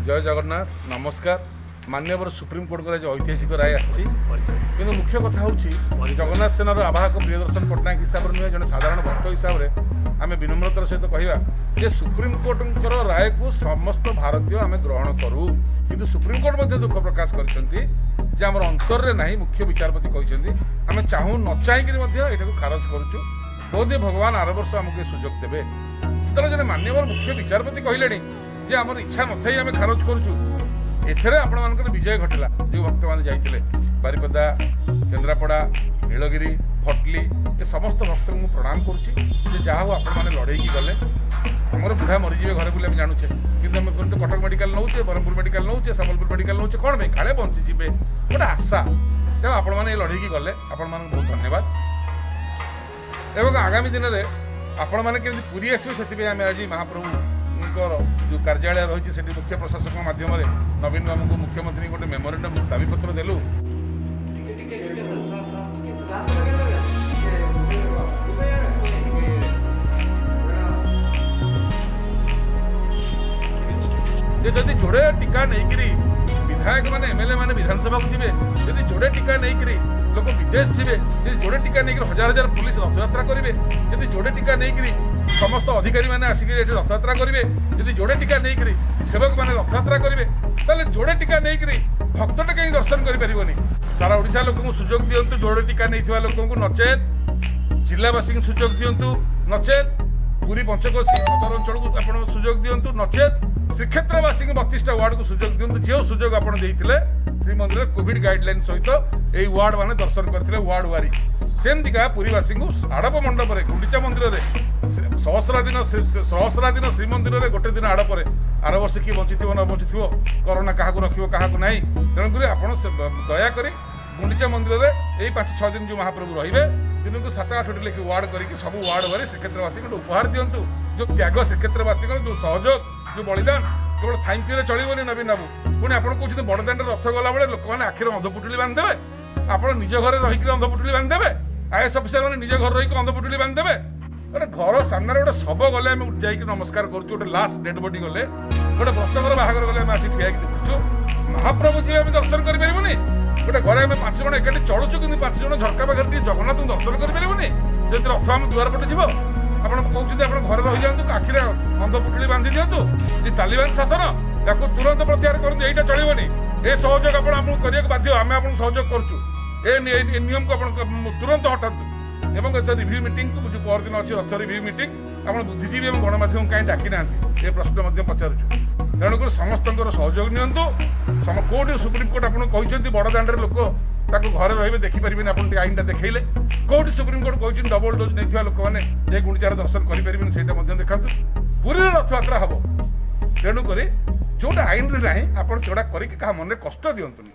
जय जगन्नाथ नमस्कार माननीय सुप्रीमकोर्ट आज ऐतिहासिक राय आसी मुख्य कथा हूँ जगन्नाथ सेनार आवाहक प्रियदर्शन पट्टनायक हिसाब से नुहे जन साधारण भक्त हिसाब से आम विनम्रतार सहित कह सुप्रीमकोर्टर राय को समस्त भारतीय आम ग्रहण करूँ कि सुप्रीमकोर्ट दुख प्रकाश कर अंतर ना मुख्य विचारपति कहते आम चाहूँ न चाहिए खारज करुचु बोधे भगवान आर वर्ष आमको सुजोग देवे जो जन माननीय मुख्य विचारपति कहले जे आमर इच्छा न थी आम खारज करुचु एथेरे आपण मानकर विजय घटिला जो भक्त मैंने जाइए बारिपदा केन्द्रापड़ा नीलगिरी भटली ये समस्त भक्त को प्रणाम करुच्ची जहाँ हो आपण मैंने लड़े गले आमर बुढ़ा मरीजे घरे बुले जानूचे कि कटक मेडिकल नौचे ब्रह्मपुर मेडिकल नौचे सम्बलपुर मेडिकल नौचे कौन भाई काले बंचीजे गोटे आशा तेज आपण मैंने लड़े गले आपण मान बहुत धन्यवाद एवं आगामी दिन में आपण मैंने केमती पुरी आसवे से आम आज महाप्रभु जो कार्यालय रही है मुख्य प्रशासक माध्यम नवीन बाबू को मुख्यमंत्री गोटे मेमोरेंडम दाबीपत्र देलु जदि जोड़े टीका नहीं विधायक माने एमएलए माने विधानसभा को थे जदि जोड़े टीका नहीं लोक विदेश थे जोड़े टीका नहीं हजार हजार पुलिस रथयात्रा करेंगे जदि जोड़े टीका नहीं समस्त अधिकारी मैंने आसिक रथयात्रा करेंगे जदि जोड़े टीका नहीं सेवक मैंने रथयात्रा करेंगे ताले जोड़े टीका नहीं भक्तटे कहीं दर्शन करें सारा ओडिशा लोक सुजोग दिंतु जोड़े टीका नहीं लोक नचेत जिलावासी सुजोग दिंतु नचेत पूरी पंचकोशी सदर अंचल को आप सुजोग दिंतु नचेत श्रीक्षेत्रवासी 32टा वार्ड को सुजोग दिंतु जो सुजोग आप श्रीमंदिर कोविड गाइडलाइन सहित यही वार्ड मैंने दर्शन करते वार्ड वारी सेमतिका पुरीवासी को आड़प मंडप गुंडीचा मंदिर सहस्राधीन श्रीमंदिर में गोटे दिन आड़पे आर वर्ष किए बंची न बंची करोना क्या रखियो क्या ना तेणुक आप दयाकोरी गुंडीचा मंदिर में यही 5-6 दिन जो महाप्रभु रे दिन को 7-8 लेखि वार्ड करके सब वार्ड वारी श्रीक्षेत्रवासी को उपहार दिंतु जो त्याग श्रीक्षेत्रवासी जो सहयोग जो बलिदान केवल थैंक यू चलनी नवीन बाबू पुणी आप कहते बड़दाण्ड रथ गला बेले लोक मैंने आखिर अंधपुटुली बांधिदेवे आप निज घर रही अंधपुटुली बांधिदेवे आईएएस अफिसर मैंने निज घर रही अंधपुटुली बांधिदेवे गोटे घर सामने गोटे शब गले जाइए नमस्कार करुँ गोटे लास्ट डेड बडी गले गोटे व्रतकर बाहागर गले आसी ठिया देखुचु महाप्रभु जी आम दर्शन करें गोटे घर आम 5 जन एकाठी चलुचु कि 5 जन झरका पाखे जगन्नाथ दर्शन करें जब रथ आम दुआर पटे जीव आप कहते आप घर रही जातु आखिर अंधपुटुली बांधि दिंतु ये तालिबान शासन या तुरंत प्रत्याहार करूँ यहीटा चलनी ये सहयोग आपको करने बाध्य आम आपको सहयोग करुँ ए नियम को तुरंत हटातु एवं रिव्यू मीटिंग को जो परदिन अच्छी रथ रिव्यू मीटिंग आप बुद्धिजीवी और गणमाध्यम कहीं डाकी ना ये प्रश्न पचारुचु तेणुक समस्त सहयोग नि कौटी सुप्रीमकोर्ट आपको बड़दाण्ड लोक घर रे देखिपारे आप आईन देखले कौटी सुप्रीमकोर्ट कहते डबल डोज नहीं लोक मैंने गुंडीचार दर्शन करें से देखा पूरी रथयात्रा हम तेणुक जोटा आईन ना आप मन कष्ट दिंतुनि।